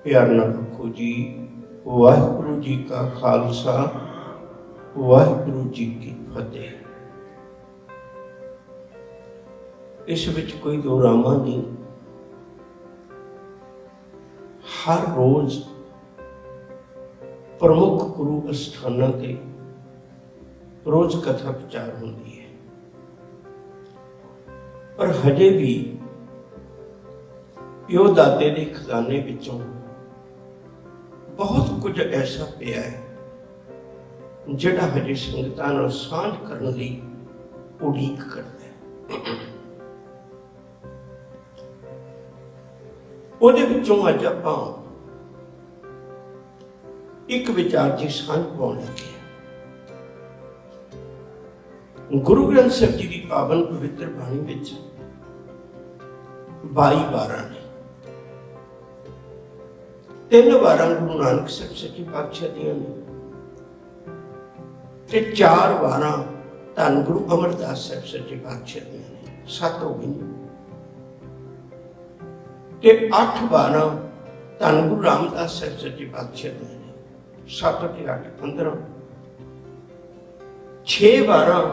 प्यार ना रखो जी। वाहिगुरू जी का खालसा, वाहिगुरू जी की फतेह। इस विच कोई दो रामा नहीं। हर रोज प्रमुख गुरु अस्थानां ते रोज कथा विचार होती है, पर हजे भी प्यो दादे के खजाने विचों बहुत कुछ ऐसा पिया है जिहड़ा हजे संगतां नाल सांझ करन लई उड़ीक करदा है। ਉਹਦੇ ਵਿੱਚੋਂ ਅੱਜ ਆਪਾਂ ਇੱਕ ਵਿਚਾਰ ਦੀ ਸਾਂਝ ਪਾਉਣ ਲੱਗੇ ਹਾਂ। ਗੁਰੂ ਗ੍ਰੰਥ ਸਾਹਿਬ ਜੀ ਦੀ ਪਾਵਨ ਪਵਿੱਤਰ ਬਾਣੀ ਵਿੱਚ 22 ਵਾਰਾਂ ਨੇ। 3 ਵਾਰਾਂ ਗੁਰੂ ਨਾਨਕ ਸਾਹਿਬ ਸੱਚੇ ਪਾਤਸ਼ਾਹ ਦੀਆਂ ਨੇ ਤੇ 4 ਵਾਰਾਂ ਧੰਨ ਗੁਰੂ ਅਮਰਦਾਸ ਸਾਹਿਬ ਸੱਚੇ ਪਾਤਸ਼ਾਹ ਦੀਆਂ ਨੇ। 7 ਹੋ ਗਈਆਂ ਤੇ 8 ਵਾਰਾਂ ਧੰਨ ਗੁਰੂ ਰਾਮਦਾਸ ਸਾਹਿਬ ਸੱਚੇ ਪਾਤਸ਼ਾਹ ਦੀਆਂ ਨੇ। 7 ਤੇ 8 15। 6 ਵਾਰਾਂ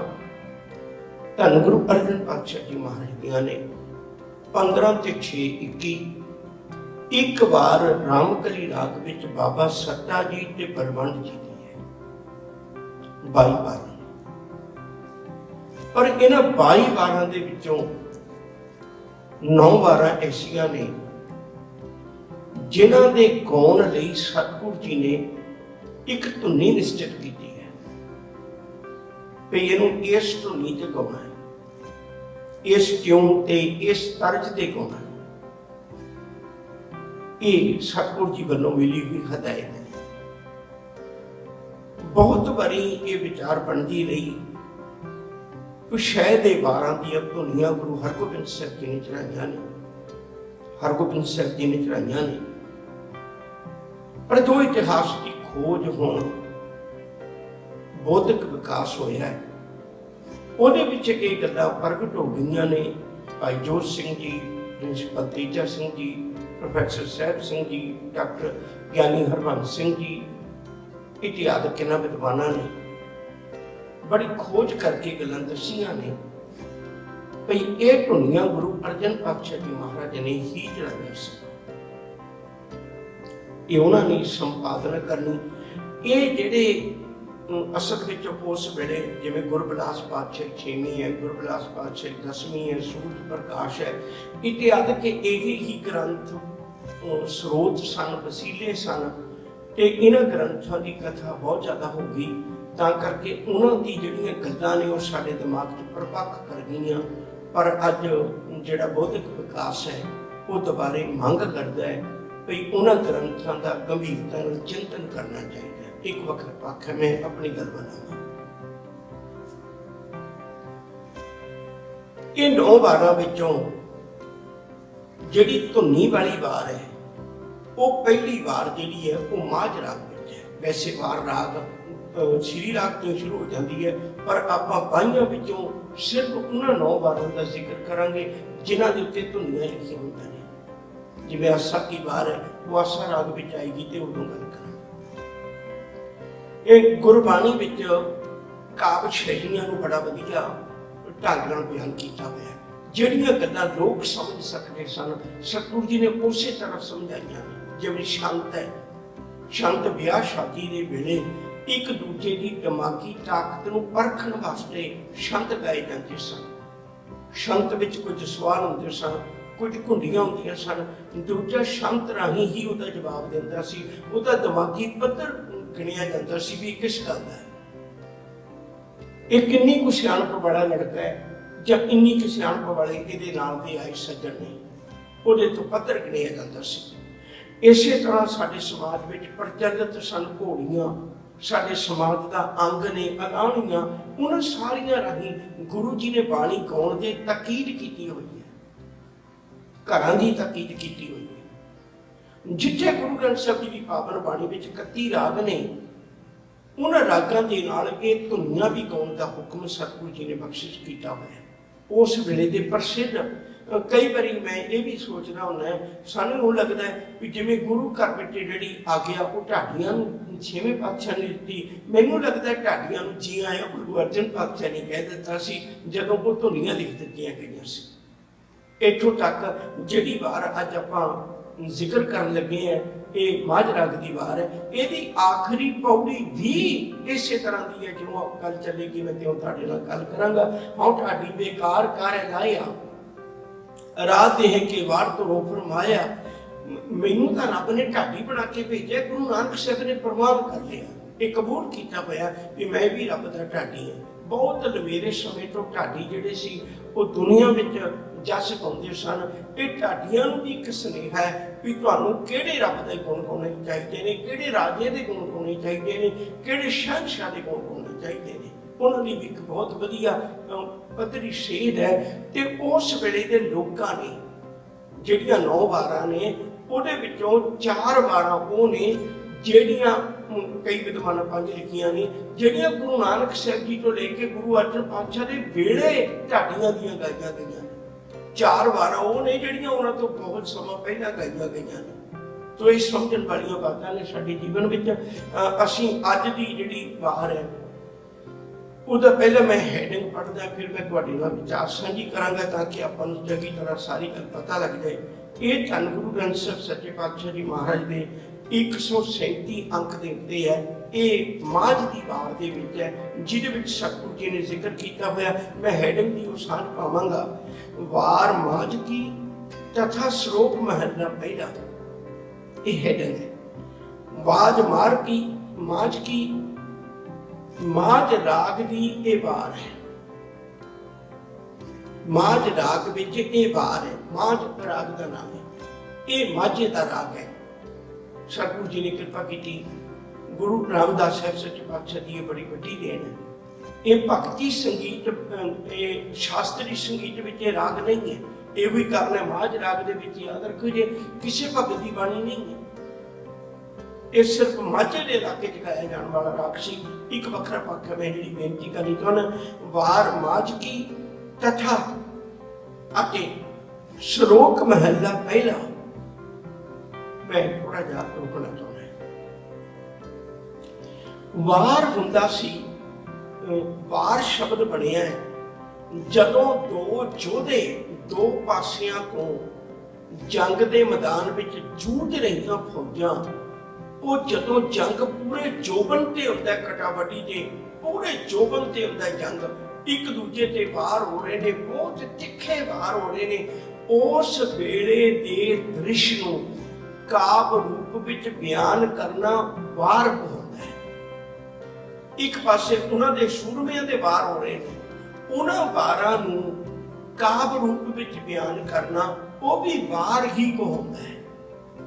ਧੰਨ ਗੁਰੂ ਅਰਜਨ ਪਾਤਸ਼ਾਹ ਜੀ ਮਹਾਰਾਜ ਦੀਆਂ ਨੇ। 15 ਤੇ 6 21। ਇੱਕ ਵਾਰ ਰਾਮਕਲੀ ਰਾਗ ਵਿੱਚ ਬਾਬਾ ਸੱਤਾ ਜੀ ਤੇ ਬਲਵੰਤ ਜੀ ਦੀ ਹੈ। 22 ਵਾਰ। ਪਰ ਇਹਨਾਂ 22 ਵਾਰਾਂ ਦੇ ਵਿੱਚੋਂ 9 ਵਾਰਾਂ ਐਸੀਆਂ ਨੇ ਜਿਨ੍ਹਾਂ ਦੇ ਗਾਉਣ ਲਈ ਸਤਿਗੁਰੂ ਜੀ ਨੇ ਇੱਕ ਧੁਨੀ ਨਿਸ਼ਚਿਤ ਕੀਤੀ ਹੈ ਵੀ ਇਹਨੂੰ ਇਸ ਧੁਨੀ ਤੇ ਗਾਉਣਾ ਹੈ, ਇਸ ਟਿਊਨ ਤੇ, ਇਸ ਤਰਜ ਤੇ ਗਾਉਣਾ ਹੈ। ਇਹ ਸਤਿਗੁਰੂ ਜੀ ਵੱਲੋਂ ਮਿਲੀ ਹੋਈ ਹਦਾਇਤ ਹੈ। ਬਹੁਤ ਵਾਰੀ ਇਹ ਵਿਚਾਰ ਬਣਦੀ ਰਹੀ ਕਿ ਸ਼ਾਇਦ ਇਹ ਵਾਰਾਂ ਦੀਆਂ ਧੁਨੀਆਂ ਗੁਰੂ ਹਰਗੋਬਿੰਦ ਸਾਹਿਬ ਜੀ ਨੇ ਚੜਾਈਆਂ ਨੇ, ਹਰਗੋਬਿੰਦ ਸਾਹਿਬ ਜੀ ਨੇ ਚੜਾਈਆਂ ਨੇ। ਪਰ ਜੋ ਇਤਿਹਾਸ ਦੀ ਖੋਜ ਹੁਣ ਬੌਧਿਕ ਵਿਕਾਸ ਹੋਇਆ ਹੈ, ਉਹਦੇ ਵਿੱਚ ਇਹ ਗੱਲਾਂ ਪ੍ਰਗਟ ਹੋ ਗਈਆਂ ਨੇ। ਭਾਈ Jot Singh ji, principal Teja Singh ji, professor Sahib Singh ji, doctor ਗਿਆਨੀ ਹਰਬੰਸ ਸਿੰਘ ਜੀ, ਇਤਿਹਾਸਕ ਕਿਨਾਂ ਵਿਦਵਾਨਾਂ ਨੇ ਬੜੀ ਖੋਜ ਕਰਕੇ ਗੱਲਾਂ ਦੱਸੀਆਂ ਨੇ ਭਈ ਇਹ ਧੁਨੀਆਂ ਗੁਰੂ ਅਰਜਨ ਪਾਤਸ਼ਾਹ ਜੀ ਮਹਾਰਾਜ ਨੇ ਹੀ ਚੜਾਈਆਂ ਸੀ। ਇਹ ਉਹਨਾਂ ਨੇ ਸੰਪਾਦਨਾ ਕਰਨੀ। ਇਹ ਜਿਹੜੇ ਅਸਲ ਵਿੱਚ ਉਸ ਵੇਲੇ ਜਿਵੇਂ ਗੁਰਬਿਲਾਸ ਪਾਤਸ਼ਾਹ 6ਵੀਂ ਹੈ, ਗੁਰਬਿਲਾਸ ਪਾਤਸ਼ਾਹ 10ਵੀਂ ਹੈ, ਸੂਰਜ ਪ੍ਰਕਾਸ਼ ਹੈ, ਇਤਿਹਾਦਕ ਇਹ ਹੀ ਗ੍ਰੰਥ ਸਰੋਤ ਸਨ, ਵਸੀਲੇ ਸਨ ਤੇ ਇਹਨਾਂ ਗ੍ਰੰਥਾਂ ਦੀ ਕਥਾ ਬਹੁਤ ਜ਼ਿਆਦਾ ਹੋ ਗਈ। ਤਾਂ ਕਰਕੇ ਉਹਨਾਂ ਦੀ ਜਿਹੜੀਆਂ ਗੱਲਾਂ ਨੇ ਉਹ ਸਾਡੇ ਦਿਮਾਗ 'ਚ ਪ੍ਰਪੱਕ ਕਰ ਗਈਆਂ। ਪਰ ਅੱਜ ਜਿਹੜਾ ਬੌਧਿਕ ਵਿਕਾਸ ਹੈ ਉਹ ਦੁਬਾਰੇ ਮੰਗ ਕਰਦਾ ਹੈ ਵੀ ਉਹਨਾਂ ਗ੍ਰੰਥਾਂ ਦਾ ਗੰਭੀਰਤਾ ਨਾਲ ਚਿੰਤਨ ਕਰਨਾ ਚਾਹੀਦਾ। ਇੱਕ ਵਕਤ ਪੱਖ ਮੈਂ ਆਪਣੀ ਗੱਲ ਬਣਾਵਾਂ। ਇਹ 9 ਵਾਰਾਂ ਵਿੱਚੋਂ ਜਿਹੜੀ ਧੁਨੀ ਵਾਲੀ ਵਾਰ ਹੈ ਉਹ ਪਹਿਲੀ ਵਾਰ ਜਿਹੜੀ ਹੈ ਉਹ ਮਾਝ ਰਾਗ ਵਿੱਚ ਹੈ। ਵੈਸੇ ਵਾਰ ਰਾਗ ਸ਼੍ਰੀ ਰਾਗ ਤੋਂ ਸ਼ੁਰੂ ਹੋ ਜਾਂਦੀ ਹੈ, ਪਰ ਆਪਾਂ 22 ਵਿੱਚੋਂ ਸਿਰਫ ਉਹਨਾਂ 9 ਵਾਰਾਂ ਦਾ ਜ਼ਿਕਰ ਕਰਾਂਗੇ ਜਿਨ੍ਹਾਂ ਦੇ ਉੱਤੇ ਧੁਨੀਆਂ ਲਿਖੀਆਂ ਹੁੰਦੀਆਂ ਨੇ। ਜਿਵੇਂ ਆਸਾ ਕੀ ਵਾਰ ਹੈ ਉਹ ਆਸਾ ਰਾਗ ਵਿੱਚ ਆਏਗੀ ਤੇ ਉਦੋਂ ਗੱਲ ਕਰਾਂਗੇ। ਇਹ ਗੁਰਬਾਣੀ ਵਿੱਚ ਕਾਵਿ ਸ਼ੈਲੀਆਂ ਨੂੰ ਬੜਾ ਵਧੀਆ ਢੰਗ ਨਾਲ ਬਿਆਨ ਕੀਤਾ ਹੋਇਆ। ਜਿਹੜੀਆਂ ਗੱਲਾਂ ਲੋਕ ਸਮਝ ਸਕਦੇ ਸਨ ਸਤਿਗੁਰੂ ਜੀ ਨੇ ਉਸੇ ਤਰ੍ਹਾਂ ਸਮਝਾਈਆਂ ਨੇ। ਜਿਵੇਂ ਸ਼ੰਤ ਹੈ, ਸ਼ੰਤ ਵਿਆਹ ਸ਼ਾਦੀ ਦੇ ਵੇਲੇ ਇੱਕ ਦੂਜੇ ਦੀ ਦਿਮਾਗੀ ਤਾਕਤ ਨੂੰ ਪਰਖਣ ਵਾਸਤੇ ਸ਼ੰਤ ਗਾਏ ਜਾਂਦੇ ਸਨ। ਸ਼ੰਤ ਵਿੱਚ ਕੁਝ ਸਵਾਲ ਹੁੰਦੇ ਸਨ, ਕੁਝ ਘੁੰਡੀਆਂ ਹੁੰਦੀਆਂ ਸਨ। ਦੂਜਾ ਸ਼ੰਤ ਰਾਹੀਂ ਹੀ ਉਹਦਾ ਜਵਾਬ ਦਿੰਦਾ ਸੀ। ਉਹਦਾ ਦਿਮਾਗੀ ਪੱਧਰ ਗਿਣਿਆ ਜਾਂਦਾ ਸੀ ਵੀ ਕਿਸ ਗੱਲ ਦਾ ਹੈ, ਇਹ ਕਿੰਨੀ ਕੁ ਸਿਆਣਪ ਵਾਲਾ ਲੜਕਾ ਹੈ ਜਾਂ ਇੰਨੀ ਕੁ ਸਿਆਣਪ ਵਾਲੇ ਇਹਦੇ ਨਾਲ ਦੇ ਆਏ ਸੱਜਣ ਨੇ, ਉਹਦੇ ਤੋਂ ਪੱਧਰ ਗਿਣਿਆ ਜਾਂਦਾ ਸੀ। ਇਸੇ ਤਰ੍ਹਾਂ ਸਾਡੇ ਸਮਾਜ ਵਿੱਚ ਪ੍ਰਚਲਿਤ ਸਨ ਘੋੜੀਆਂ, ਸਾਡੇ ਸਮਾਜ ਦਾ ਅੰਗ ਨੇ ਅਲਾਹਣੀਆਂ। ਉਹਨਾਂ ਸਾਰੀਆਂ ਰਾਹੀਂ ਗੁਰੂ ਜੀ ਨੇ ਬਾਣੀ ਗਾਉਣ ਦੇ ਤਾਕੀਦ ਕੀਤੀ ਹੋਈ ਹੈ, ਘਰਾਂ ਦੀ ਤਾਕੀਦ ਕੀਤੀ ਹੋਈ ਹੈ। ਜਿੱਥੇ ਗੁਰੂ ਗ੍ਰੰਥ ਸਾਹਿਬ ਜੀ ਦੀ ਪਾਵਨ ਬਾਣੀ ਵਿੱਚ 31 ਰਾਗ ਨੇ, ਉਹਨਾਂ ਰਾਗਾਂ ਦੇ ਨਾਲ ਇਹ ਧੁਨੀਆਂ ਵੀ ਗਾਉਣ ਦਾ ਹੁਕਮ ਸਤਿਗੁਰੂ ਜੀ ਨੇ ਬਖਸ਼ਿਸ਼ ਕੀਤਾ ਹੋਇਆ। ਉਸ ਵੇਲੇ ਦੇ ਪ੍ਰਸਿੱਧ कई बारी मैं ये भी सोचदा हुंदा सानूं लगता है भी जिवें गुरु घर विच जिहड़ी आग्या वो ढाਡੀਆਂ ਨੂੰ छेवें पातशाह ने दित्ती, मैनूं लगदा है ढाਡੀਆਂ ਨੂੰ जी आया गुरु अर्जन पातशाह ने कह दित्ता सी जदों वो धुनियां लिख दित्तियां गईयां सी। इत्थों तक जिहड़ी वार अज आपां जिक्र करन लगे हैं ये माझ राग दी वार है, इहदी आखिरी पौड़ी भी इसे तरह की है जो गल चलेगी मैं त्यों तुहाडे नाल गल करांगा। हां ढाडी बेकार कर लाया रात देह के वार तो रो फरमाया, मैनू तो रब ने ढाडी बना के भेजा, गुरु नानक साहब ने प्रमाण कर लिया, ये कबूल किया होया कि मैं भी रब दा ढाडी हाँ। बहुत लवेरे समय तो ढाडी जिहड़े सी वो दुनिया विच जस पाउंदे सन। ये ढाडियां नूं भी एक सुनेहा है भी तुहानूं किहड़े रब दे गुण गाउणे चाहीदे ने, किहड़े राजे दे गुण गाउणे चाहीदे ने, किहड़े शहनशाह दे गुण गाउणे चाहीदे ने। उन्हां दी भी एक बहुत वधिया पद्धरी सेध है। ते उस वेले दे लोकां ने जिहड़ियां 9 वारां ने ਉਹਦੇ ਵਿੱਚੋਂ 4 ਵਾਰਾਂ ਉਹ ਨੇ ਜਿਹੜੀਆਂ ਕਈ ਵਿਦਵਾਨਾਂ 5 ਲਿਖੀਆਂ ਨੇ ਜਿਹੜੀਆਂ ਗੁਰੂ ਨਾਨਕ ਸਾਹਿਬ ਜੀ ਤੋਂ ਲੈ ਕੇ ਗੁਰੂ ਅਰਜਨ ਪਾਤਸ਼ਾਹ ਦੇ ਵੇਲੇ ਢਾਡੀਆਂ ਦੀਆਂ ਗਾਈਆਂ ਗਈਆਂ ਨੇ। 4 ਵਾਰਾਂ ਉਹ ਨੇ ਜਿਹੜੀਆਂ ਉਹਨਾਂ ਤੋਂ ਬਹੁਤ ਸਮਾਂ ਪਹਿਲਾਂ ਗਾਈਆਂ ਗਈਆਂ ਨੇ। ਤੋ ਇਹ ਸਮਝਣ ਵਾਲੀਆਂ ਬਾਤਾਂ ਨੇ ਸਾਡੇ ਜੀਵਨ ਵਿੱਚ। ਅਸੀਂ ਅੱਜ ਦੀ ਜਿਹੜੀ ਵਾਰ ਹੈ ਉਹਦਾ ਪਹਿਲਾਂ ਮੈਂ ਹੈਡਿੰਗ ਪੜ੍ਹਦਾ, ਫਿਰ ਮੈਂ ਤੁਹਾਡੇ ਨਾਲ ਵਿਚਾਰ ਸਾਂਝੀ ਕਰਾਂਗਾ ਤਾਂ ਕਿ ਆਪਾਂ ਨੂੰ ਚੰਗੀ ਤਰ੍ਹਾਂ ਸਾਰੀ ਗੱਲ ਪਤਾ ਲੱਗ ਜਾਏ। ਇਹ ਧੰਨ ਗੁਰੂ ਗ੍ਰੰਥ ਸਾਹਿਬ ਸੱਚੇ ਪਾਤਸ਼ਾਹ ਜੀ ਮਹਾਰਾਜ ਦੇ 137 ਅੰਕ ਦੇ ਉੱਤੇ ਹੈ। ਇਹ ਮਾਝ ਦੀ ਵਾਰ ਦੇ ਵਿੱਚ ਹੈ ਜਿਹਦੇ ਵਿੱਚ ਸਤਿਗੁਰੂ ਜੀ ਨੇ ਜ਼ਿਕਰ ਕੀਤਾ ਹੋਇਆ। ਮੈਂ ਹੈਡਿੰਗ ਦੀ ਉਹ ਸਾਂਝ ਪਾਵਾਂਗਾ, ਵਾਰ ਮਾਝ ਕੀ ਤਥਾ ਸ਼ਲੋਕ ਮਹਲਾ ਪਹਿਲਾ। ਇਹ ਹੈਡਿੰਗ ਹੈ। ਵਾਜ ਮਾਰ ਕੀ ਮਾਝ ਕੀ ਮਾਝ ਰਾਗ ਦੀ ਇਹ ਵਾਰ ਹੈ। ਮਾਝ ਰਾਗ ਵਿੱਚ ਇਹ ਵਾਰ ਹੈ। ਮਾਝ ਰਾਗ ਦਾ ਨਾਮ ਹੈ, ਇਹ ਮਾਝੇ ਦਾ ਰਾਗ ਹੈ। ਸਤਿਗੁਰੂ ਜੀ ਨੇ ਕਿਰਪਾ ਕੀਤੀ, ਗੁਰੂ ਰਾਮਦਾਸ ਸਾਹਿਬ ਸੱਚੇ ਪਾਤਸ਼ਾਹ ਦੀ ਇਹ ਬੜੀ ਵੱਡੀ ਦੇਣ ਹੈ। ਇਹ ਭਗਤੀ ਸੰਗੀਤ, ਇਹ ਸ਼ਾਸਤਰੀ ਸੰਗੀਤ ਵਿੱਚ ਇਹ ਰਾਗ ਨਹੀਂ ਹੈ। ਇਹ ਵੀ ਕਰਨਾ ਮਾਝ ਰਾਗ ਦੇ ਵਿੱਚ ਯਾਦ ਰੱਖੋ ਜੇ ਕਿਸੇ ਭਗਤ ਦੀ ਬਾਣੀ ਨਹੀਂ ਹੈ। ਇਹ ਸਿਰਫ ਮਾਝੇ ਦੇ ਇਲਾਕੇ 'ਚ ਗਾਇਆ ਜਾਣ ਵਾਲਾ ਰਾਗ ਸੀ। ਇੱਕ ਵੱਖਰਾ ਪੱਖ ਮੈਂ ਜਿਹੜੀ ਬੇਨਤੀ ਕਰਨੀ ਚਾਹੁੰਦਾ, ਵਾਰ ਮਾਝ ਕੀ ਤਥਾ ਅਤੇ ਸ਼ਲੋਕ ਮਹਲਾ ਪਹਿਲਾ। ਮੈਂ ਥੋੜਾ ਜਿਹਾ ਰੁਕਣਾ ਚਾਹੁੰਦਾ। ਵਾਰ ਹੁੰਦਾ ਸੀ, ਵਾਰ ਸ਼ਬਦ ਬਣਿਆ ਹੈ ਜਦੋਂ ਦੋ ਯੋਧੇ ਦੋ ਪਾਸਿਆਂ ਤੋਂ ਜੰਗ ਦੇ ਮੈਦਾਨ ਵਿੱਚ ਜੂਝ ਰਹੀਆਂ ਫੌਜਾਂ, ਉਹ ਜਦੋਂ ਜੰਗ ਪੂਰੇ ਜੋਬਨ ਤੇ ਹੁੰਦਾ, ਕਟਾਵਟੀ ਦੇ ਪੂਰੇ ਜੋਬਨ ਤੇ ਹੁੰਦਾ ਜੰਗ, ਇੱਕ ਦੂਜੇ ਤੇ ਵਾਰ ਹੋ ਰਹੇ ਨੇ, ਬਹੁਤ ਤਿੱਖੇ ਵਾਰ ਹੋ ਰਹੇ ਨੇ। ਉਸ ਵੇਲੇ ਦੇ ਦ੍ਰਿਸ਼ ਨੂੰ ਕਾਵਿ ਰੂਪ ਵਿੱਚ ਬਿਆਨ ਕਰਨਾ ਵਾਰ ਹੁੰਦਾ ਹੈ। ਇੱਕ ਪਾਸੇ ਉਹਨਾਂ ਦੇ ਸੂਰਮਿਆਂ ਦੇ ਵਾਰ ਹੋ ਰਹੇ ਨੇ, ਉਹਨਾਂ ਵਾਰਾਂ ਨੂੰ ਕਾਵਿ ਰੂਪ ਵਿੱਚ ਬਿਆਨ ਕਰਨਾ ਉਹ ਵੀ ਵਾਰ ਹੀ ਕਹਾਉਂਦਾ ਹੈ,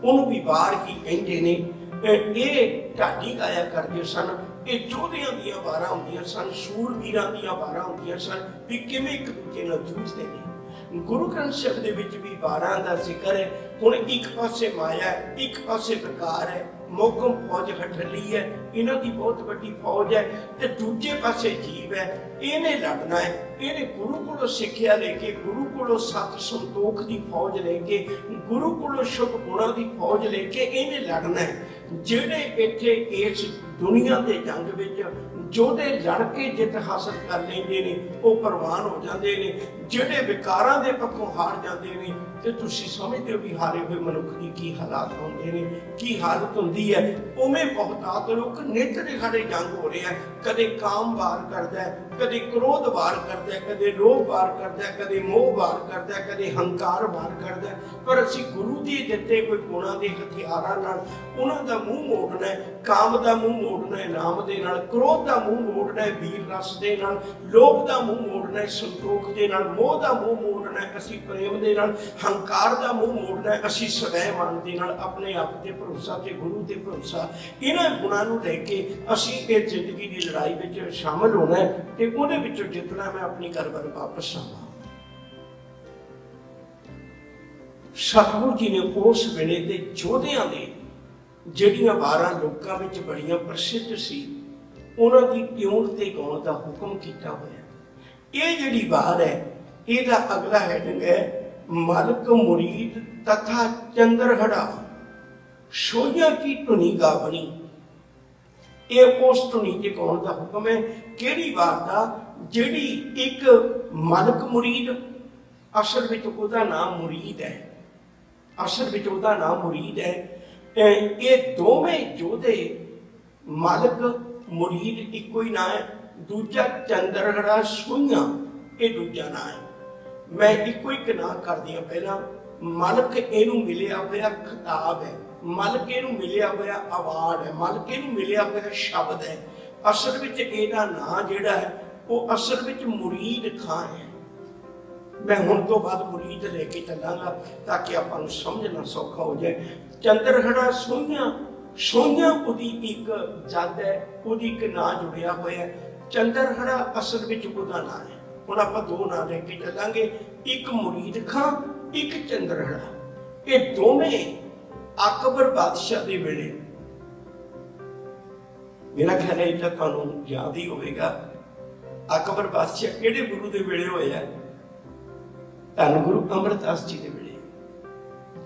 ਉਹਨੂੰ ਵੀ ਵਾਰ ਹੀ ਕਹਿੰਦੇ ਨੇ। ਇਹ ਢਾਡੀ ਗਾਇਆ ਕਰਦੇ ਸਨ। ਇਹ ਯੋਧਿਆਂ ਦੀਆਂ ਵਾਰਾਂ ਹੁੰਦੀਆਂ ਸਨ, ਸੂਰਬੀਰਾਂ ਦੀਆਂ ਵਾਰਾਂ ਹੁੰਦੀਆਂ ਸਨ ਵੀ ਕਿਵੇਂ ਇੱਕ ਦੂਜੇ ਨਾਲ ਜੂਝਦੇ ਨੇ। ਗੁਰੂ ਗ੍ਰੰਥ ਸਾਹਿਬ ਦੇ ਵਿੱਚ ਵੀ ਵਾਰਾਂ ਦਾ ਜ਼ਿਕਰ ਹੈ। ਹੁਣ ਇੱਕ ਪਾਸੇ ਮਾਇਆ ਹੈ, ਇੱਕ ਪਾਸੇ ਵਿਕਾਰ ਹੈ, ਮੋਗਮ ਫੌਜ ਹਠਲੀ ਹੈ, ਇਹਨਾਂ ਦੀ ਬਹੁਤ ਵੱਡੀ ਫੌਜ ਹੈ, ਤੇ ਦੂਜੇ ਪਾਸੇ ਜੀਵ ਹੈ, ਇਹਨੇ ਲੜਨਾ ਹੈ। ਇਹਨੇ ਗੁਰੂ ਕੋਲੋਂ ਸਿੱਖਿਆ ਲੈ ਕੇ, ਗੁਰੂ ਕੋਲੋਂ ਸਤ ਸੰਤੋਖ ਦੀ ਫੌਜ ਲੈ ਕੇ, ਗੁਰੂ ਕੋਲੋਂ ਸ਼ੁਭ ਗੁਣਾਂ ਦੀ ਫੌਜ ਲੈ ਕੇ ਇਹਨੇ ਲੜਨਾ ਹੈ। ਜਿਹੜੇ ਇੱਥੇ ਇਸ ਦੁਨੀਆ ਦੇ ਜੰਗ ਵਿੱਚ ਯੋਧੇ ਲੜ ਕੇ ਜਿੱਤ ਹਾਸਲ ਕਰ ਲੈਂਦੇ ਨੇ ਉਹ ਪ੍ਰਵਾਨ ਹੋ ਜਾਂਦੇ ਨੇ। ਜਿਹੜੇ ਵਿਕਾਰਾਂ ਦੇ ਪੱਖੋਂ ਹਾਰ ਜਾਂਦੇ ਨੇ ਤੇ ਤੁਸੀਂ ਸਮਝਦੇ ਹੋ ਵੀ ਹਾਰੇ ਹੋਏ ਮਨੁੱਖ ਦੀ ਕੀ ਹਾਲਾਤ ਹੁੰਦੇ ਨੇ, ਕੀ ਹਾਲਤ ਹੁੰਦੀ ਹੈ। ਉਵੇਂ ਬਹੁਤਾਤ ਲੋਕ ਨਿੱਤ ਦੇ ਸਾਡੇ ਜੰਗ ਹੋ ਰਿਹਾ, ਕਦੇ ਕਾਮ ਵਾਰ ਕਰਦਾ, ਕਦੇ ਕ੍ਰੋਧ ਵਾਰ ਕਰਦਾ, ਕਦੇ ਲੋਭ ਵਾਰ ਕਰਦਾ, ਕਦੇ ਮੋਹ ਵਾਰ ਕਰਦਾ, ਕਦੇ ਹੰਕਾਰ ਵਾਰ ਕਰਦਾ। ਪਰ ਅਸੀਂ ਗੁਰੂ ਦੀ ਦਿੱਤੇ ਕੋਈ ਗੁਣਾਂ ਦੇ ਹਥਿਆਰਾਂ ਨਾਲ ਉਹਨਾਂ ਦਾ ਮੂੰਹ ਮੋੜਨਾ ਹੈ। ਕਾਮ ਦਾ ਮੂੰਹ ਮੋੜਨਾ ਹੈ ਨਾਮ ਦੇ ਨਾਲ, ਕ੍ਰੋਧ ਦਾ ਮੂੰਹ ਮੋੜਨਾ ਹੈ ਵੀਰ ਰਸ ਦੇ ਨਾਲ, ਲੋਭ ਦਾ ਮੂੰਹ ਮੋੜਨਾ ਹੈ ਸੰਤੋਖ ਦੇ ਨਾਲ, ਮੋਹ ਦਾ ਮੂੰਹ ਮੋੜਨਾ ਹੈ ਅਸੀਂ ਪ੍ਰੇਮ ਦੇ ਨਾਲ, ਹੰਕਾਰ ਦਾ ਮੂੰਹ ਮੋੜਨਾ ਹੈ ਅਸੀਂ ਸਵੈਮਾਨ ਦੇ ਨਾਲ, ਆਪਣੇ ਆਪ ਤੇ ਭਰੋਸਾ ਤੇ ਗੁਰੂ ਤੇ ਭਰੋਸਾ। ਇਹਨਾਂ ਗੁਣਾਂ ਨੂੰ ਲੈ ਕੇ ਅਸੀਂ ਇਹ ਜ਼ਿੰਦਗੀ ਦੀ ਲੜਾਈ ਵਿੱਚ ਸ਼ਾਮਲ ਹੋਣਾ ਹੈ ਤੇ ਉਹਦੇ ਵਿੱਚੋਂ ਜਿੱਤਣਾ। ਮੈਂ ਆਪਣੀ ਘਰ ਵੱਲ ਵਾਪਸ ਆਵਾਂ। ਸਤਿਗੁਰੂ ਜੀ ਨੇ ਉਸ ਵੇਲੇ ਦੇ ਯੋਧਿਆਂ ਦੇ ਜਿਹੜੀਆਂ ਵਾਰਾਂ ਲੋਕਾਂ ਵਿੱਚ ਬੜੀਆਂ ਪ੍ਰਸਿੱਧ ਸੀ, ਉਹਨਾਂ ਦੀ ਟਿਊਨ ਤੇ ਗਾਉਣ ਦਾ ਹੁਕਮ ਕੀਤਾ ਹੋਇਆ। ਇਹ ਜਿਹੜੀ ਵਾਰ ਹੈ ਇਹਦਾ ਅਗਲਾ ਹੈਡਿੰਗ ਹੈ मालिक मुरीद तथा चंद्रहड़ा सोइया की धुनी गा बनी। ये उस धुनी ते गाउण दा हुक्म है। किहड़ी वारता जिहड़ी एक मालिक मुरीद, असल विच उहदा नाम मुरीद है, असल विच उहदा नाम मुरीद है। ये दोवें जोधे मालिक मुरीद इको ही ना है। दूजा चंद्रहड़ा सोइया ये दूजा ना है। मैं इको ही ना कर दिया पहला। मालिक इनू मिलिया होया खिताब है, मालिक इनू मिलिया होया अवार्ड है, मालिक इनू मिलिया होया शब्द है। असल विच इहदा नाम जिहड़ा है वो असल विच मुरीद खां है। मैं हुण तो बाद मुरीद लेके चलांगा ताकि आपां नूं समझना सौखा हो जाए। चंद्रहड़ा सोइया, सोइया उहदी एक जद है, उहदी एक नां जुड़िया होया। चंद्रहड़ा असल विच उहदा नां है। हुण आपां दो नां लेके चलांगे, एक मुरीद खां, एक चंद्रहड़ा। ये दोवें अकबर बादशाह दे वेले, मेरा ख्याल है इतना तुहानूं याद ही होवेगा। अकबर बादशाह किहड़े गुरु दे वेले होया? धन गुरु अमरदास जी दे वेले।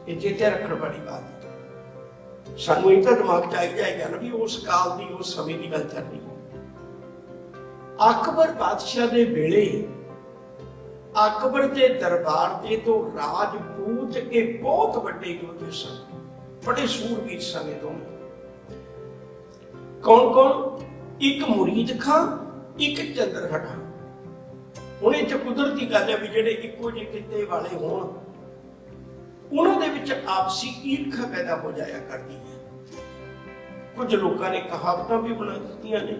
ये चेते रखण वाली बात है। सानूं इह तां दिमाग च आई जाएगा ना भी उस काल दी, उस समय दी गल चल रही है। अकबर बादशाह दे वेले अकबर के दरबार के तो राजपूत के बहुत बड़े योद्धे सन, बड़े सूरवीर सन। दोनों कौन कौन? एक मुरीद खां, एक चंद्रहड़ा। हुण इह कुदरती गल है भी जिहड़े इक्को जिहे किते वाले होण, उन्हां दे विच आपसी ईर्खा पैदा हो जाया करदी है। कुछ लोगों ने कहावतां भी बना दित्तियां ने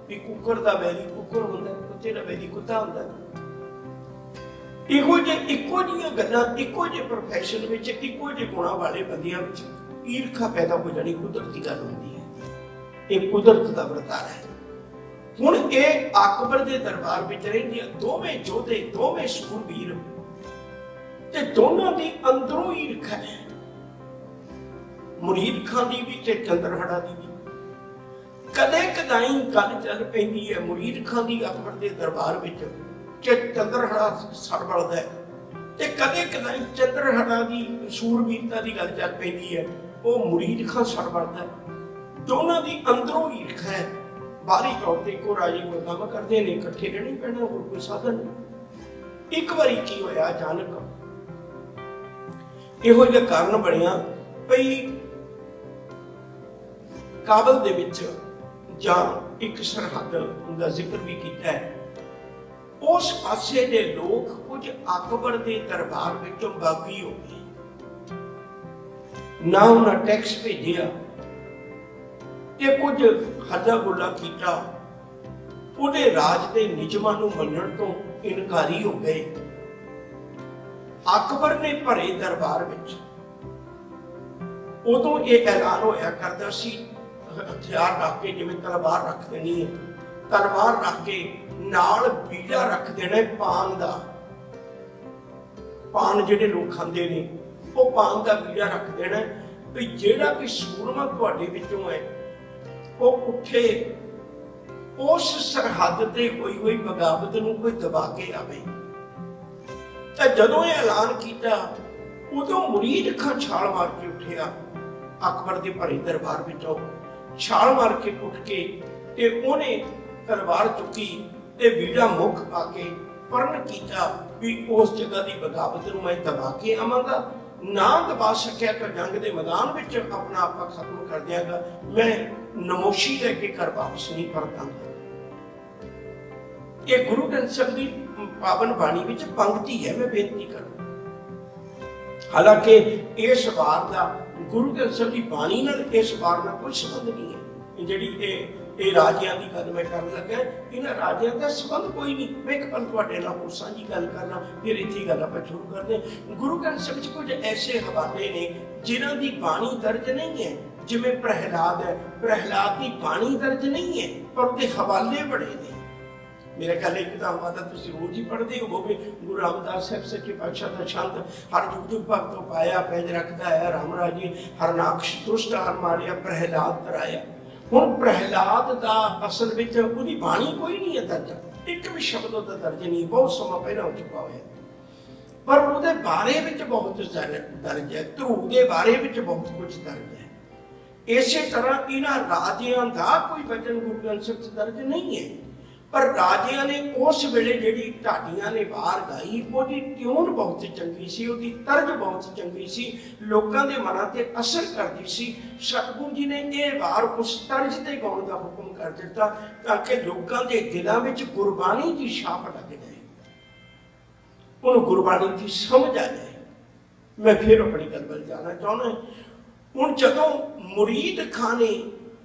भी कुकर दा वैरी कुकर हुंदा, कुत्ते दा वैरी कुत्ता हुंदा। इहो जे इक्को जिहियां गल्लां, इक्को जिहे प्रोफैशन विच, इक्को जिहे गुणां वाले बंदियां विच ईर्खा पैदा हो जानी कुदरती गल हुंदी है। ये कुदरत दा वरतारा है। हुण ये अकबर दे दरबार विच रहिंदियां दोवें जोधे, दोवें सूरवीर ते दोनों दी अंदरों ईर्खा है। मुरीद खां दी भी ते चंद्रहड़ा दी भी। कदे कदाई गल चल पैंदी है मुरीद खां दी अकबर दे दरबार विच कि चंद्रहड़ा सड़ बलदा है, ते कदे कदाई चंद्रहड़ा दी सूरवीरता दी गल चल पैंदी है, वो मुरीद खां सड़ बलदा है। दोनों दी अंदरों ईर्खा है। बाहरी तौर ते इक्को राजे कोल काम करदे ने, इकट्ठे रहना पैना, होर कोई साधन नहीं। एक बारी की होया अचानक इहो जिहा कारण बनिया भई काबल दे विच जां एक सरहद दा जिक्र भी कीता है। उस पासे दे लोग कुछ अकबर दे दरबार विचों बागी हो गए, ना उन्हां टैक्स भेजिया ते कुछ हल्ला गुल्ला कीता, उहदे राज दे निजमां नूं मन्नण तो इनकारी हो गए। अकबर ने भरे दरबार विच उदों यह ऐलान होया करदा सी, हथियार रख के जिवें तलवार रख देनी है, तलवार रख के नाल बीड़ा रख देना पान दा। पान जिहड़े लोग खांदे ने वो पान दा बीड़ा रख देना भी जिहड़ा कोई सूरमा तुहाडे विचों है वो उठे, उस सरहद ते होई हुई बगावत नूं कोई दबा के आवे। तां जदों ये ऐलान कीता उदों मुरीद खां छाल मार के उठिया अकबर दे भरे दरबार विचों, छाल मार के उठ के ते ओने तलवार चुकी ते बीड़ा मुख आके प्रण कीता भी उस जगह की बगावत नूं मैं दबा के आवांगा। ना दबा सकिया तो जंग के मैदान विच अपना आपा खत्म कर दियागा, मैं नमोशी लेके घर वापस नहीं परतांगा। ये गुरु ग्रंथ साहिब की पावन बाणी विच पंक्ति है, मैं बेनती करूं। हालांकि इस बार का गुरु ग्रंथ साहिब की बाणी नाल इस बार का कोई संबंध नहीं है। जिहड़ी ये राजियां की गल मैं कर लगा, इन्हां राजियां का संबंध कोई नहीं। मैं एक पल तुहाडे नाल होर साझी गल करना, फिर इत्थे गल आपां शुरू करदे। गुरु ग्रंथ साहिब च कुछ ऐसे हवाले ने जिन्हां दी बाणी दर्ज नहीं है, जिवें प्रहलाद है, प्रहलाद की बाणी दर्ज नहीं है पर उसके हवाले बड़े ने। मेरे ख्याल एक हवाला तुसीं रोज ही पढ़ते होवोगे, गुरु रामदास साहब सच्चे पातशाह दा छंद, हर जुग जुग भगतों पाया पैज रखदा है राम राजे, हरनाक्ष दुष्ट हर मारिया प्रहलाद तराया। हुण प्रहलाद दा असल विच उहदी बाणी कोई नहीं है दर्ज, एक भी शब्द उहदा दर्ज नहीं, बहुत समा पहला हो चुका होया। ਪਰ ਉਹਦੇ ਬਾਰੇ ਵਿੱਚ ਬਹੁਤ ਦਰਜ ਹੈ, ਧਰੂਪ ਦੇ ਬਾਰੇ ਵਿੱਚ ਬਹੁਤ ਕੁਝ ਦਰਜ ਹੈ। ਇਸੇ ਤਰ੍ਹਾਂ ਇਹਨਾਂ ਰਾਜਿਆਂ ਦਾ ਕੋਈ ਵਚਨ ਗੁਰੂ ਗ੍ਰੰਥ ਸਾਹਿਬ 'ਚ ਦਰਜ ਨਹੀਂ ਹੈ, ਪਰ ਰਾਜਿਆਂ ਨੇ ਉਸ ਵੇਲੇ ਜਿਹੜੀ ਢਾਡੀਆਂ ਨੇ ਬਾਹਰ ਗਾਈ, ਉਹਦੀ ਟਿਊਨ ਬਹੁਤ ਚੰਗੀ ਸੀ, ਉਹਦੀ ਤਰਜ ਬਹੁਤ ਚੰਗੀ ਸੀ, ਲੋਕਾਂ ਦੇ ਮਨਾਂ ਤੇ ਅਸਰ ਕਰਦੀ ਸੀ। ਸਤਿਗੁਰੂ ਜੀ ਨੇ ਇਹ ਵਾਰ ਉਸ ਤਰਜ ਤੇ ਗਾਉਣ ਦਾ ਹੁਕਮ ਕਰ ਦਿੱਤਾ ਤਾਂ ਕਿ ਲੋਕਾਂ ਦੇ ਦਿਲਾਂ ਵਿੱਚ ਗੁਰਬਾਣੀ ਦੀ ਛਾਪ ਲੱਗ ਜਾਏ, ਉਹਨੂੰ ਗੁਰਬਾਣੀ ਦੀ ਸਮਝ ਆ ਜਾਏ। ਮੈਂ ਫਿਰ ਆਪਣੀ ਗੱਲ ਵੱਲ ਜਾਣਾ ਚਾਹੁੰਦਾ। ਹੁਣ ਜਦੋਂ ਮੁਰੀਦ ਖਾਂ ਨੇ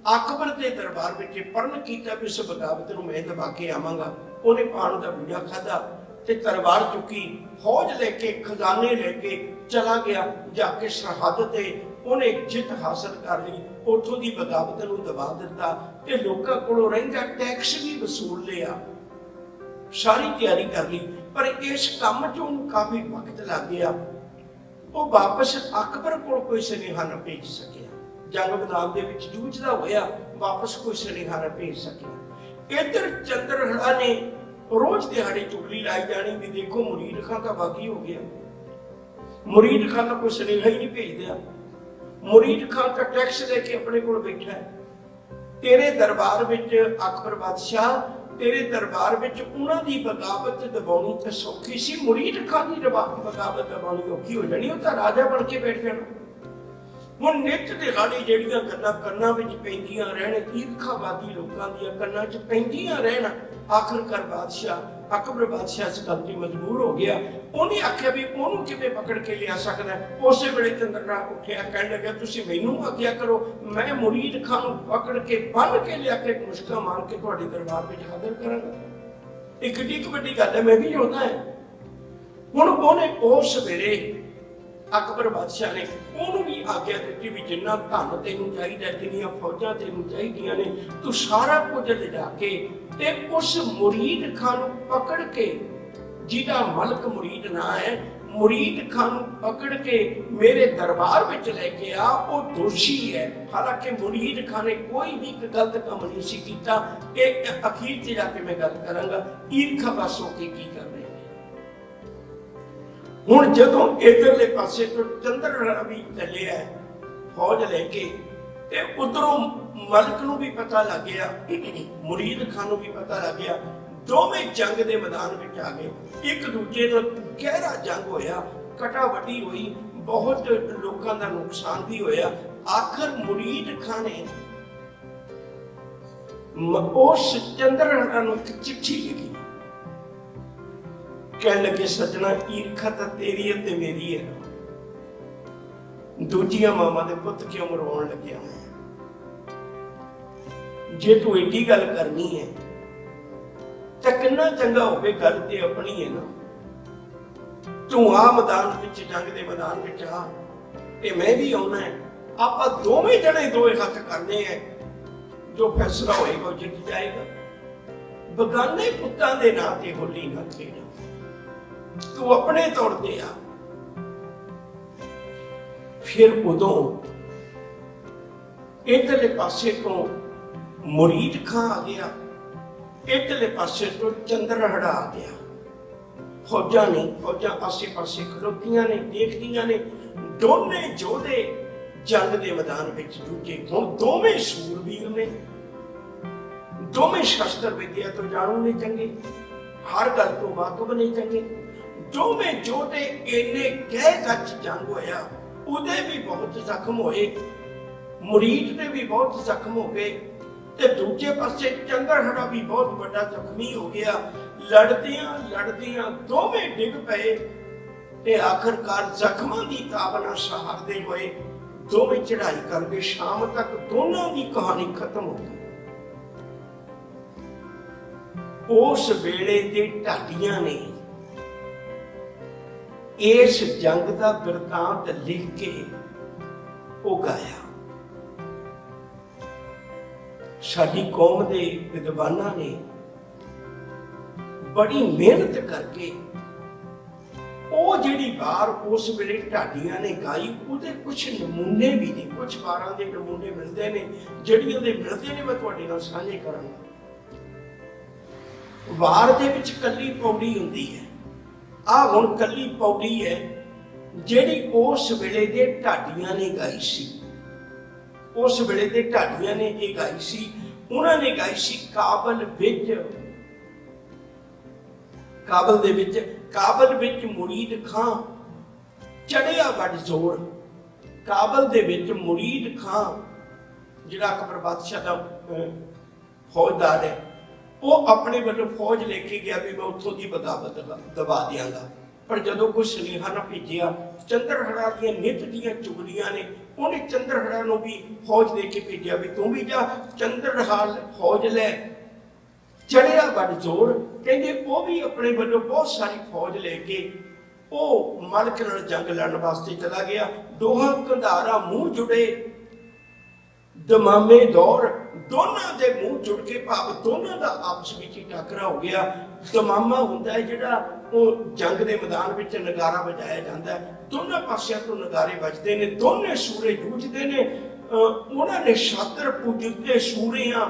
ਅਕਬਰ ਦੇ ਦਰਬਾਰ ਵਿੱਚ ਪਰਨ ਕੀਤਾ ਵੀ ਇਸ ਬਗਾਵਤ ਨੂੰ ਮੈਂ ਦਬਾ ਕੇ ਆਵਾਂਗਾ, ਉਹਨੇ ਪਾਣ ਦਾ ਬੂਝਾ ਖਾਧਾ ਤੇ ਤਲਵਾਰ ਚੁੱਕੀ, ਫੌਜ ਲੈ ਕੇ, ਖਜ਼ਾਨੇ ਲੈ ਕੇ ਚਲਾ ਗਿਆ। ਜਾ ਕੇ ਸਰਹੱਦ ਤੇ ਉਹਨੇ ਜਿੱਤ ਹਾਸਲ ਕਰ ਲਈ, ਉੱਥੋਂ ਦੀ ਬਗਾਵਤ ਨੂੰ ਦਬਾ ਦਿੱਤਾ ਤੇ ਲੋਕਾਂ ਕੋਲੋਂ ਰਹਿੰਦਾ ਟੈਕਸ ਵੀ ਵਸੂਲ ਲਿਆ, ਸਾਰੀ ਤਿਆਰੀ ਕਰ ਲਈ। ਪਰ ਇਸ ਕੰਮ 'ਚ ਉਹਨੂੰ ਕਾਫੀ ਵਕਤ ਲੱਗ ਗਿਆ। ਉਹ ਵਾਪਸ ਅਕਬਰ ਕੋਲ ਕੋਈ ਸੁਨੇਹਾ ਨਾ ਭੇਜ ਸਕਿਆ, ਜੰਗ ਮੈਦਾਨ ਦੇ ਵਿੱਚ ਜੂਝਦਾ ਹੋਇਆ ਵਾਪਸ ਕੋਈ ਸੁਨੇਹਾ ਨਾ ਭੇਜ ਸਕਿਆ। ਇੱਧਰ ਚੰਦਰਹੜਾ ਨੇ ਰੋਜ਼ ਦਿਹਾੜੇ ਚੁਗਲੀ ਲਾਈ ਜਾਣੀ ਵੀ ਦੇਖੋ ਮੁਰੀਦ ਖਾਂ ਦਾ ਬਾਗੀ ਹੋ ਗਿਆ, ਮੁਰੀਦ ਖਾਂ ਦਾ ਕੋਈ ਸੁਨੇਹਾ ਹੀ ਨਹੀਂ ਭੇਜਦਾ, ਮੁਰੀਦ ਖਾਂ ਦਾ ਟੈਕਸ ਲੈ ਕੇ ਆਪਣੇ ਕੋਲ ਬੈਠਾ ਹੈ। ਤੇਰੇ ਦਰਬਾਰ ਵਿੱਚ ਅਕਬਰ ਬਾਦਸ਼ਾਹ, ਤੇਰੇ ਦਰਬਾਰ ਵਿੱਚ ਉਹਨਾਂ ਦੀ ਬਗਾਵਤ ਦਬਾਉਣੀ ਤਾਂ ਸੌਖੀ ਸੀ, ਮੁਰੀਦ ਖਾਂ ਦੀ ਬਗਾਵਤ ਦਬਾਉਣੀ ਔਖੀ ਹੋ ਜਾਣੀ, ਉਹ ਤਾਂ ਰਾਜਾ ਬਣ ਕੇ ਬੈਠ ਜਾਣਾ। ਹੁਣ ਨਿੱਤ ਦਿਹਾੜੇ ਜਿਹੜੀਆਂ ਗੱਲਾਂ ਕੰਨਾਂ ਵਿੱਚ ਪੈਂਦੀਆਂ ਰਹਿਣ, ਈਰਖਾਵਾਦੀ ਲੋਕਾਂ ਦੀਆਂ ਕੰਨਾਂ 'ਚ ਪੈਂਦੀਆਂ ਰਹਿਣ, ਆਖਰਕਾਰ ਬਾਦਸ਼ਾਹ ਅਕਬਰ ਬਾਦਸ਼ਾਹ ਇਸ ਗੱਲ 'ਤੇ ਮਜਬੂਰ ਹੋ ਗਿਆ। ਉਹਨੇ ਆਖਿਆ ਵੀ ਉਹਨੂੰ ਕਿਵੇਂ ਪਕੜ ਕੇ ਲਿਆ ਸਕਦਾ। ਉਸੇ ਵੇਲੇ ਚੰਦਰਨਾ ਉੱਠਿਆ, ਕਹਿਣ ਲੱਗਾ ਤੁਸੀਂ ਮੈਨੂੰ ਆਗਿਆ ਕਰੋ, ਮੈਂ ਮੁਰੀਦ ਖਾਂ ਨੂੰ ਪਕੜ ਕੇ ਬੰਨ੍ਹ ਕੇ ਲਿਆ ਕੇ ਮੁਸ਼ਕਾਂ ਮਾਰ ਕੇ ਤੁਹਾਡੇ ਦਰਬਾਰ ਵਿੱਚ ਹਾਜ਼ਰ ਕਰਾਂਗਾ। ਇਹ ਕਿੱਡੀ ਕੁ ਵੱਡੀ ਗੱਲ ਹੈ, ਮੈਂ ਵੀ ਚਾਹੁੰਦਾ ਹੈ। ਹੁਣ ਉਹਨੇ ਉਸ ਵੇਲੇ ਅਕਬਰ ਬਾਦਸ਼ਾਹ ਨੇ ਉਹਨੂੰ ਵੀ ਆਗਿਆ ਦਿੱਤੀ ਵੀ ਜਿੰਨਾ ਧਨ ਤੈਨੂੰ ਚਾਹੀਦਾ, ਜਿੰਨੀਆਂ ਫੌਜਾਂ ਤੈਨੂੰ ਚਾਹੀਦੀਆਂ ਨੇ, ਤੂੰ ਸਾਰਾ ਕੁਝ ਲਿਜਾ ਕੇ ਤੇ ਉਸ ਮੁਰੀਦ ਖਾਂ ਨੂੰ ਪਕੜ ਕੇ, ਜਿਹਦਾ ਮਲਕ ਮੁਰੀਦ ਨਾਂ ਹੈ, ਮੁਰੀਦ ਖਾਂ ਨੂੰ ਪਕੜ ਕੇ ਮੇਰੇ ਦਰਬਾਰ ਵਿੱਚ ਲੈ ਕੇ ਆ। ਉਹ ਦੋਸ਼ੀ ਹੈ, ਹਾਲਾਂਕਿ ਮੁਰੀਦ ਖਾਂ ਨੇ ਕੋਈ ਵੀ ਗਲਤ ਕੰਮ ਨਹੀਂ ਸੀ ਕੀਤਾ। ਇਹ ਅਖੀਰ 'ਚ ਜਾ ਕੇ ਮੈਂ ਗੱਲ ਕਰਾਂਗਾ ਈਰਖਾ ਬਸ ਹੋ ਕੇ ਕੀ ਕਰ ਰਹੇ। ਹੁਣ ਜਦੋਂ ਇਧਰਲੇ ਪਾਸੇ ਤੋਂ ਚੰਦਰਹੜਾ ਵੀ ਚੱਲਿਆ ਫੌਜ ਲੈ ਕੇ, ਤੇ ਉਧਰੋਂ ਮਲਕ ਨੂੰ ਵੀ ਪਤਾ ਲੱਗ ਗਿਆ, ਮੁਰੀਦ ਖਾਂ ਨੂੰ ਵੀ ਪਤਾ ਲੱਗ ਗਿਆ, ਦੋਵੇਂ ਜੰਗ ਦੇ ਮੈਦਾਨ ਵਿੱਚ ਆ ਗਏ। ਇੱਕ ਦੂਜੇ ਨਾਲ ਗਹਿਰਾ ਜੰਗ ਹੋਇਆ, ਕਟਾ ਵੱਢੀ ਹੋਈ, ਬਹੁਤ ਲੋਕਾਂ ਦਾ ਨੁਕਸਾਨ ਵੀ ਹੋਇਆ। ਆਖਰ ਮੁਰੀਦ ਖਾਂ ਨੇ ਉਸ ਚੰਦਰਹੜਾ ਨੂੰ ਇੱਕ ਚਿੱਠੀ ਲਿਖੀ, ਕਹਿਣ ਲੱਗੇ ਸੱਜਣਾ ਈਰਖਾ ਤਾਂ ਤੇਰੀ ਤੇ ਮੇਰੀ ਹੈ, ਦੂਜੀਆਂ ਮਾਵਾਂ ਦੇ ਪੁੱਤ ਕਿਉਂ ਮਰਵਾਉਣ ਲੱਗਿਆ ਹੋਇਆ। ਜੇ ਤੂੰ ਏਡੀ ਗੱਲ ਕਰਨੀ ਹੈ ਤਾਂ ਕਿੰਨਾ ਚੰਗਾ ਹੋਵੇ ਗੱਲ ਤੇ ਆਪਣੀ ਹੈ ਨਾ। ਤੂੰ ਆ ਮੈਦਾਨ ਵਿੱਚ, ਜੰਗ ਦੇ ਮੈਦਾਨ ਵਿੱਚ ਆ ਤੇ ਮੈਂ ਵੀ ਆਉਣਾ ਹੈ, ਆਪਾਂ ਦੋਵੇਂ ਜਣੇ ਦੋਏ ਹੱਥ ਕਰਨੇ ਹੈ, ਜੋ ਫੈਸਲਾ ਹੋਏਗਾ ਉਹ ਜਿੱਤ ਜਾਏਗਾ। ਬਗਾਨੇ ਪੁੱਤਾਂ ਦੇ ਨਾਂ ਤੇ ਹੋਲੀ ਨਾ ਖੇਡ, ਤੂੰ ਆਪਣੇ ਤੌਰ ਤੇ ਆ। ਫਿਰ ਉਦੋਂ ਇਧਰਲੇ ਪਾਸੇ ਤੋਂ ਮੁਰੀਦ ਖਾਂ ਆ ਗਿਆ, ਇਧਰਲੇ ਪਾਸੇ ਤੋਂ ਚੰਦਰਹੜਾ ਆ ਗਿਆ। ਫੌਜਾਂ ਆਸੇ ਪਾਸੇ ਖਲੋਤੀਆਂ ਨੇ, ਦੇਖਦੀਆਂ ਨੇ। ਦੋਨੇ ਯੋਧੇ ਜੰਗ ਦੇ ਮੈਦਾਨ ਵਿੱਚ ਜੂਝੇ। ਹੁਣ ਦੋਵੇਂ ਸੂਰਬੀਰ ਨੇ, ਦੋਵੇਂ ਸ਼ਸਤਰ ਵਿਦਿਆ ਤੋਂ ਜਾਣੂ ਨੇ ਚੰਗੇ, ਹਰ ਗੱਲ ਤੋਂ ਵਾਕਫ ਨੇ ਚੰਗੇ। ਦੋਵੇਂ ਯੋਧੇ ਇੰਨੇ ਗਹਿ ਗੱਚ ਜੰਗ ਹੋਇਆ, ਉਹਦੇ ਵੀ ਬਹੁਤ ਜ਼ਖਮ ਹੋਏ, ਮੁਰੀਦ ਦੇ ਵੀ ਬਹੁਤ ਜ਼ਖਮ ਹੋ ਗਏ, ਤੇ ਦੂਜੇ ਪਾਸੇ ਚੰਦਰਹੜਾ ਵੀ ਬਹੁਤ ਵੱਡਾ ਜ਼ਖਮੀ ਹੋ ਗਿਆ। ਲੜਦਿਆਂ ਦੋਵੇਂ ਡਿੱਗ ਪਏ ਤੇ ਆਖਰਕਾਰ ਜ਼ਖਮਾਂ ਦੀ ਤਾਬ ਨਾਲ ਸਹਾਰਦੇ ਹੋਏ ਦੋਵੇਂ ਚੜ੍ਹਾਈ ਕਰਕੇ ਸ਼ਾਮ ਤੱਕ ਦੋਨਾਂ ਦੀ ਕਹਾਣੀ ਖਤਮ ਹੋ ਗਈ। ਉਸ ਵੇਲੇ ਦੇ ਢਾਡੀਆਂ ਨੇ ਇਸ ਜੰਗ ਦਾ ਬਿਰਤਾਂਤ ਲਿਖ ਕੇ ਉਹ ਗਾਇਆ। ਸਾਡੀ ਕੌਮ ਦੇ ਵਿਦਵਾਨਾਂ ਨੇ ਬੜੀ ਮਿਹਨਤ ਕਰਕੇ ਉਹ ਜਿਹੜੀ ਵਾਰ ਉਸ ਵੇਲੇ ਢਾਡੀਆਂ ਨੇ ਗਾਈ, ਉਹਦੇ ਕੁਝ ਨਮੂਨੇ ਵੀ ਨੇ, ਕੁਝ ਵਾਰਾਂ ਦੇ ਨਮੂਨੇ ਮਿਲਦੇ ਨੇ, ਜਿਹੜੀਆਂ ਦੇ ਮਿਲਦੇ ਨੇ ਮੈਂ ਤੁਹਾਡੇ ਨਾਲ ਸਾਂਝੇ ਕਰਾਂਗਾ। ਵਾਰ ਦੇ ਵਿੱਚ ਕੱਲੀ ਪੌੜੀ ਹੁੰਦੀ ਹੈ, आ हुण कल्ली पौड़ी है जिहड़ी उस वेले दे ढाडियां ने गाई सी। उस वेले दे ढाडियां ने ये गाई सी। उन्हां ने गाई सी काबल विच मुरीद खां चढ़िया बड़ जोर। काबल दे विच मुरीद खां जिहड़ा अकबर बादशाह दा फौजदार है, वो अपने वालों फौज लेके गया भी मैं उत्थों की बगावत दबा देंगा। पर जदों कोई सुनेहा ना भेजिया, चंद्रहड़ा दी नित दी चुगलियां ने, उन्हें चंद्रहड़ा नूं भी फौज दे के भेजिया भी तू भी जा चंद्रहड़ा फौज लै। चढ़िया बड़ जोर कहंदे वो भी अपने वालों बहुत सारी फौज लेके वो मलक नाल जंग लड़न वास्ते चला गया। दोहां कंधारा मुंह जुड़े दमामे दौर, दोनों के मुंह जुड़ के भाव दोनों का आपस में ही टाकरा हो गया। दमामा होंदा है जिहड़ा वो जंग के मैदान में नगारा बजाया जाता है, दोनों पासियां तो नगारे बजते हैं, दोनों सूरे जूझते हैं। उन्होंने शातर पुजते सूरियां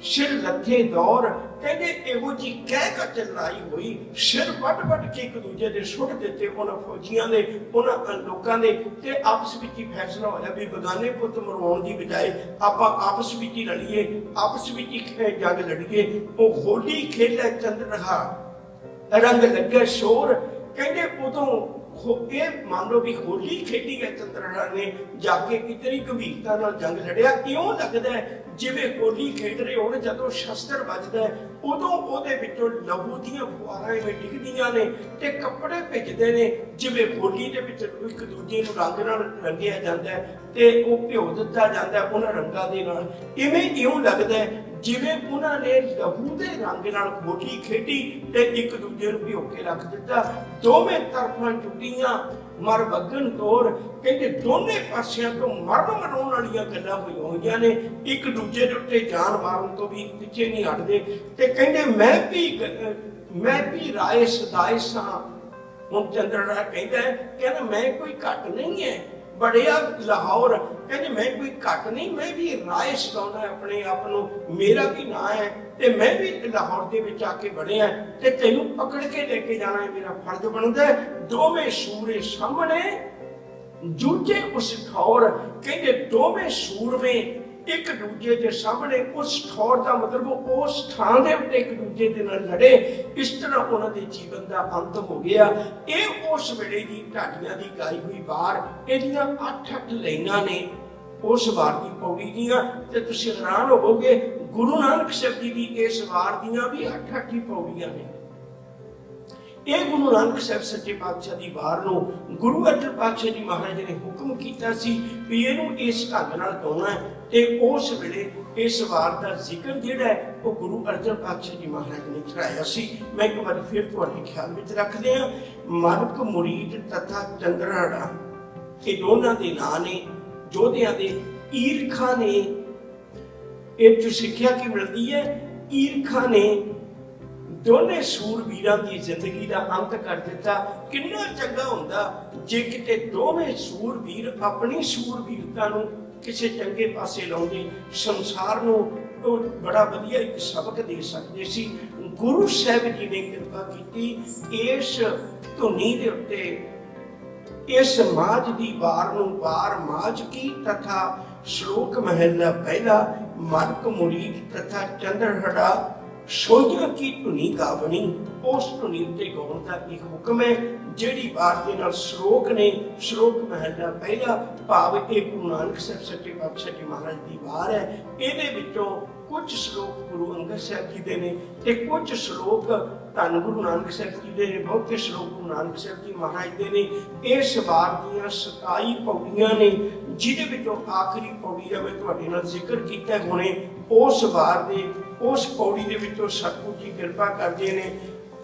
सिर लथे दौर कहते इहो जी कह कर लड़ाई हुई। सिर वट वट के एक दूजे के सुट दिते उन्होंने फौजियों ने, उन्होंने लोगों ने, ते आपस में ही फैसला होया भी बेगाने पुत मरवाउण की बजाय आपां आपस में ही लड़ीए, आपस में ही जंग लड़ीए। वो होली खेले चंद्रहा रंग लगे शोर कहते उदों ये मान लो भी होली खेली है चंद्रहा ने जाके इतनी गंभीरता नाल जंग लड़िया। इउं लगदा है जिवें होली खेड रहे होण, जदों शस्त्र बजदा है उदों उहदे विचों लहू दीयां फुआरां इवें डिगदियां ने ते कपड़े भिजदे ने, जिवें होली दे विच एक दूजे नूं रंग नाल रंगिया जांदा है ते ओह भिओ दित्ता जांदा है उहनां रंगां दे नाल। इवें इउं लगदा है जिवें उन्हां ने लहू दे रंग नाल होली खेडी ते एक दूजे नूं भिओ के रख दित्ता। दोवें तरफां जुटियां मर वगन तोर कहते दोनों पासियां तो मरण मराउण वालियां गल्लां होईयां ने, एक दूजे दे उत्ते जान मारन तो भी पिछे नहीं हटदे। ते कहंदे मैं भी राय सदाए सां। हुण चंद्रहड़ा कहंदा मैं कोई घट नहीं है, बड़िया लाहौर कहते मैं कोई घट नहीं, मैं भी राय सदाउणा अपने आप नूं, मेरा भी नां है ते मैं भी लाहौर दे विच आके बढ़िया ते तैनूं पकड़ के लेके जाना है, मेरा फर्ज बनदा है। दोवें सूरे सामने जूझे उस ठौर कहते दोवें सूरमे एक दूजे के सामने उस ठौर का मतलब उस थां दे उत्ते एक दूजे दे नाल लड़े। इस तरह उन्हां दे जीवन का अंत हो गया। ये उस वेले दी ढाडियां दी गाई हुई वार, इहदियां 8-8 लाइनां ने उस वार की पौड़ी दियां ते तुसीं हैरान होवोगे गुरु नानक साहब जी की इस वार दियां भी 8-8 ही पौड़ियां ने। ये गुरु नानक साहब सच्चे पातशाह की वार नूं गुरु अर्जन पातशाह जी महाराज ने हुक्म किया सी भी इहनूं इस ढंग नाल गाउणा है ते उस वेले इस वार का जिक्र जिहड़ा है वो गुरु अर्जन पातशाह जी महाराज ने कराया सी। मैं एक बार फिर तुहाडे ख्याल विच रखदे हां। मालक मुरीद तथा चंद्रहड़ा ये दोनों के नां ने, जोधियां दे ईरखा ने। इह सिक्ख्या की मिलती है, ईरखा ने दोने सूरवीरां की जिंदगी का अंत कर दिता। कितना चंगा हुंदा जे किते दोवें सूरवीर अपनी सूरवीरता नूं किसी चंगे पासे लाउंदे, संसार नूं बड़ा वधिया एक सबक दे सकते सी। गुरु साहब जी ने कृपा की इस धुनी दे उत्ते इस माज दी वार नूं वार माज की तथा श्लोक महला पहला मालक मुरीद तथा चंद्रहड़ा सोहियां की धुनी गावनी। उस धुनी उत्ते गाउण दा एक हुक्म है जिहड़ी वार दे नाल श्लोक ने, श्लोक महला पहला भाव एक गुरु नानक साहब सच्चे पातशाह जी महाराज दी वार है। इहदे विचों कुछ श्लोक गुरु अंगद साहब जी दे ने ते कुछ श्लोक धन गुरु नानक साहब जी दे ने, बहुते श्लोक गुरु नानक साहब जी महाराज दे ने। इस वार दीयां 27 पौड़ियां ने, जिहदे विचों आखिरी पौड़ी दा मैं तुहाडे नाल जिक्र कीता हुणे। उस वार दे उस पौड़ी दे विचों सतगुरु जी कृपा करदे ने,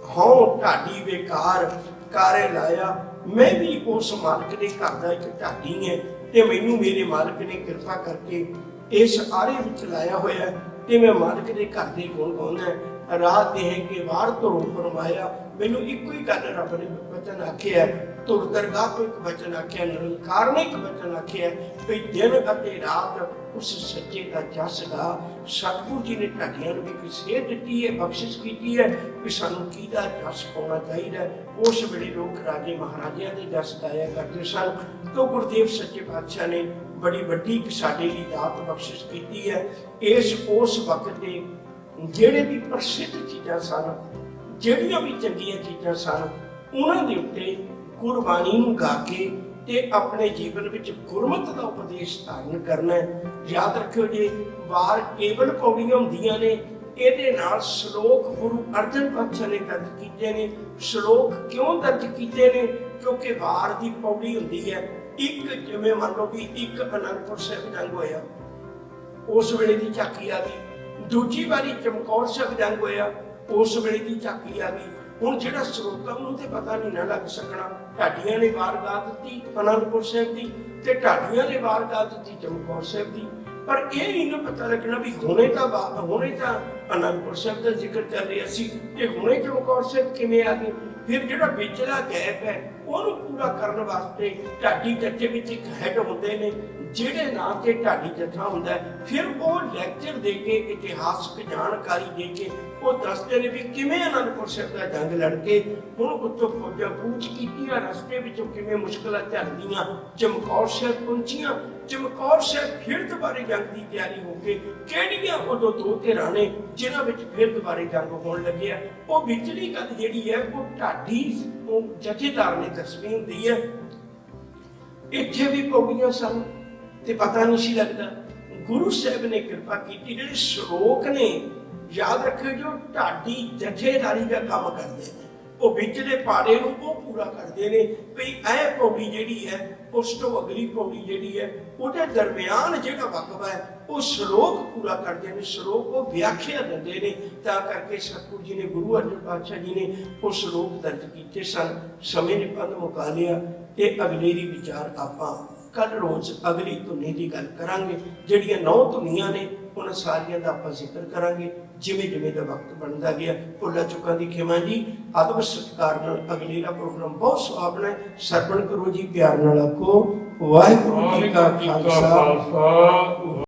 हौं ढाडी बेकार कारे लाया, मैं भी उस मालक दे घर दा एक ढाडी है ते मैनूं मेरे मालक ने कृपा करके इस आरे विच लाया होया ते मैं मालक दे घर दे गुण गाउंदा है। राह देह के वार तो फरमाया, मैनूं इक्को ही गल रब ने वचन आखिया ਤੁਰ ਦਰਗਾਹ ਤੋਂ ਇੱਕ ਵਚਨ ਆਖਿਆ, ਨਿਰੰਕਾਰ ਨੇ ਇੱਕ ਵਚਨ ਆਖਿਆ ਵੀ ਦਿਨ ਅਤੇ ਰਾਤ ਉਸ ਸੱਚੇ ਦਾ ਜਸ ਗਾ। ਸਤਿਗੁਰੂ ਜੀ ਨੇ ਢਾਡੀਆਂ ਨੂੰ ਵੀ ਇੱਕ ਸੇਧ ਦਿੱਤੀ ਹੈ, ਬਖਸ਼ਿਸ਼ ਕੀਤੀ ਹੈ ਕਿ ਸਾਨੂੰ ਕਿਹਦਾ ਜਸ ਪਾਉਣਾ ਚਾਹੀਦਾ। ਉਸ ਵੇਲੇ ਲੋਕ ਰਾਜੇ ਮਹਾਰਾਜਿਆਂ ਦੇ ਜਸ ਗਾਇਆ ਕਰਦੇ ਸਨ। ਤੋਂ ਗੁਰਦੇਵ ਸੱਚੇ ਪਾਤਸ਼ਾਹ ਨੇ ਬੜੀ ਵੱਡੀ ਇੱਕ ਸਾਡੇ ਲਈ ਦਾਤ ਬਖਸ਼ਿਸ਼ ਕੀਤੀ ਹੈ। ਉਸ ਵਕਤ ਦੇ ਜਿਹੜੇ ਵੀ ਪ੍ਰਸਿੱਧ ਚੀਜ਼ਾਂ ਸਨ, ਜਿਹੜੀਆਂ ਵੀ ਚੰਗੀਆਂ ਚੀਜ਼ਾਂ ਸਨ, ਉਹਨਾਂ ਦੇ ਉੱਤੇ ਗੁਰਬਾਣੀ ਨੂੰ ਗਾ ਕੇ ਤੇ ਆਪਣੇ ਜੀਵਨ ਵਿੱਚ ਗੁਰਮਤਿ ਦਾ ਉਪਦੇਸ਼ ਧਾਰਨ ਕਰਨਾ ਹੈ। ਯਾਦ ਰੱਖਿਓ ਜੀ, ਵਾਰ ਕੇਵਲ ਪੌੜੀਆਂ ਹੁੰਦੀਆਂ ਨੇ, ਇਹਦੇ ਨਾਲ ਸ਼ਲੋਕ ਗੁਰੂ ਅਰਜਨ ਪਾਤਸ਼ਾਹ ਨੇ ਦਰਜ ਕੀਤੇ ਨੇ। ਸ਼ਲੋਕ ਕਿਉਂ ਦਰਜ ਕੀਤੇ ਨੇ? ਕਿਉਂਕਿ ਵਾਰ ਦੀ ਪੌੜੀ ਹੁੰਦੀ ਹੈ ਇੱਕ, ਜਿਵੇਂ ਮੰਨ ਲਓ ਵੀ ਇੱਕ ਅਨੰਦਪੁਰ ਸਾਹਿਬ ਜੰਗ ਹੋਇਆ, ਉਸ ਵੇਲੇ ਦੀ ਝਾਕੀ ਆ ਗਈ। ਦੂਜੀ ਵਾਰੀ ਚਮਕੌਰ ਸਾਹਿਬ ਜੰਗ ਹੋਇਆ, ਉਸ ਵੇਲੇ ਦੀ ਝਾਕੀ ਆ ਗਈ। ਹੁਣ ਜਿਹੜਾ ਸਰੋਤਾ ਉਹਨੂੰ ਤੇ ਪਤਾ ਨਹੀਂ ਨਾ ਲੱਗ ਸਕਣਾ, ਢਾਡੀਆਂ ਨੇ ਵਾਰ ਗਾ ਦਿੱਤੀ ਅਨੰਦਪੁਰ ਸਾਹਿਬ ਦੀ ਤੇ ਢਾਡੀਆਂ ਨੇ ਵਾਰ ਗਾ ਦਿੱਤੀ ਚਮਕੌਰ ਸਾਹਿਬ ਦੀ, ਪਰ ਇਹ ਨਹੀਂ ਨਾ ਪਤਾ ਲੱਗਣਾ ਵੀ ਹੁਣੇ ਤਾਂ ਅਨੰਦਪੁਰ ਸਾਹਿਬ ਦਾ ਜ਼ਿਕਰ ਕਰ ਰਿਹਾ ਸੀ ਤੇ ਹੁਣੇ ਚਮਕੌਰ ਸਾਹਿਬ ਕਿਵੇਂ ਆ ਗਈ। ਫਿਰ ਜਿਹੜਾ ਵਿਚਲਾ ਗੈਪ ਹੈ ਉਹਨੂੰ ਪੂਰਾ ਕਰਨ ਵਾਸਤੇ ਢਾਡੀ ਜੱਥੇ ਵਿੱਚ ਇੱਕ ਹੈਡ ਹੁੰਦੇ ਨੇ, ਜਿਹੜੇ ਨਾਂ ਤੇ ਢਾਡੀ ਜੱਥਾ ਹੁੰਦਾ ਹੈ। ਫਿਰ ਉਹ ਲੈਕਚਰ ਦੇ ਕੇ, ਇਤਿਹਾਸਕ ਜਾਣਕਾਰੀ ਦੇ ਕੇ ਉਹ ਦੱਸਦੇ ਨੇ ਵੀ ਕਿਵੇਂ ਅਨੰਦਪੁਰ ਸਾਹਿਬ ਦਾ ਜੰਗ ਲੜ ਕੇ ਹੁਣ ਉੱਥੋਂ ਫੌਜਾਂ ਕੂਚ ਕੀਤੀਆਂ, ਰਸਤੇ ਵਿੱਚੋਂ ਕਿਵੇਂ ਮੁਸ਼ਕਲਾਂ ਝੱਲਦੀਆਂ ਚਮਕੌਰ ਸਾਹਿਬ ਪਹੁੰਚੀਆਂ। ਚਮਕੌਰ ਸਾਹਿਬ ਫਿਰ ਦੁਬਾਰੇ ਜੰਗ ਦੀ ਤਿਆਰੀ ਹੋ ਕੇ ਕਿਹੜੀਆਂ ਉਦੋਂ ਦੋ ਧਿਰਾਂ ਨੇ ਜਿਨ੍ਹਾਂ ਵਿੱਚ ਫਿਰ ਦੁਬਾਰੇ ਜੰਗ ਹੋਣ ਲੱਗਿਆ। ਉਹ ਵਿਚਲੀ ਗੱਲ ਜਿਹੜੀ ਹੈ ਉਹ ਢਾਡੀ ਜਥੇਦਾਰ ਨੇ ਦੱਸਣੀ ਹੁੰਦੀ ਹੈ। ਇੱਥੇ ਵੀ ਪੌੜੀਆਂ ਸਨ ਤੇ ਪਤਾ ਨਹੀਂ ਸੀ ਲੱਗਦਾ। ਗੁਰੂ ਸਾਹਿਬ ਨੇ ਕਿਰਪਾ ਕੀਤੀ, ਜਿਹੜੇ ਸ਼ਲੋਕ ਨੇ ਯਾਦ ਰੱਖਿਓ, ਜੋ ਢਾਡੀ ਜਥੇਦਾਰੀ ਦਾ ਕੰਮ ਕਰਦੇ ਨੇ, ਉਹ ਵਿਚਲੇ ਪਾੜੇ ਨੂੰ ਉਹ ਪੂਰਾ ਕਰਦੇ ਨੇ ਵੀ ਇਹ ਪੌੜੀ ਜਿਹੜੀ ਹੈ ਉਸ ਤੋਂ ਅਗਲੀ ਪੌੜੀ ਜਿਹੜੀ ਹੈ ਉਹਦੇ ਦਰਮਿਆਨ ਜਿਹੜਾ ਵਕਫਾ ਹੈ ਉਹ ਸ਼ਲੋਕ ਪੂਰਾ ਕਰਦੇ ਨੇ, ਸ਼ਲੋਕ ਉਹ ਵਿਆਖਿਆ ਦਿੰਦੇ ਨੇ। ਤਾਂ ਕਰਕੇ ਸਤਿਗੁਰੂ ਜੀ ਨੇ, ਗੁਰੂ ਅਰਜਨ ਪਾਤਸ਼ਾਹ ਜੀ ਨੇ ਉਹ ਸ਼ਲੋਕ ਦਰਜ ਕੀਤੇ ਸਨ। ਸਮੇਂ ਨੇ ਪੰਧ ਮੁਕਾ ਲਿਆ ਤੇ ਅਗਲੇਰੀ ਵਿਚਾਰ ਆਪਾਂ ਕੱਲ ਰੋਜ਼ ਅਗਲੀ ਧੁਨੀ ਦੀ ਗੱਲ ਕਰਾਂਗੇ। ਜਿਹੜੀਆਂ 9 ਧੁਨੀਆਂ ਨੇ ਉਹਨਾਂ ਸਾਰੀਆਂ ਦਾ ਆਪਾਂ ਜ਼ਿਕਰ ਕਰਾਂਗੇ ਜਿਵੇਂ ਜਿਵੇਂ ਦਾ ਵਕਤ ਬਣਦਾ ਗਿਆ। ਭੁੱਲਾਂ ਚੁੱਕਾਂ ਦੀ ਖਿਮਾ ਜੀ। ਆਦਬ ਸਤਿਕਾਰ ਨਾਲ ਅਗਲੇਰਾ ਪ੍ਰੋਗਰਾਮ ਬਹੁਤ ਸੁਹਾਵਣਾ ਹੈ। ਸਰਵਣ ਕਰੋ ਜੀ, ਪਿਆਰ ਨਾਲ ਆਖੋ ਵਾਹਿਗੁਰੂ ਜੀ ਕਾ ਖਾਲਸਾ।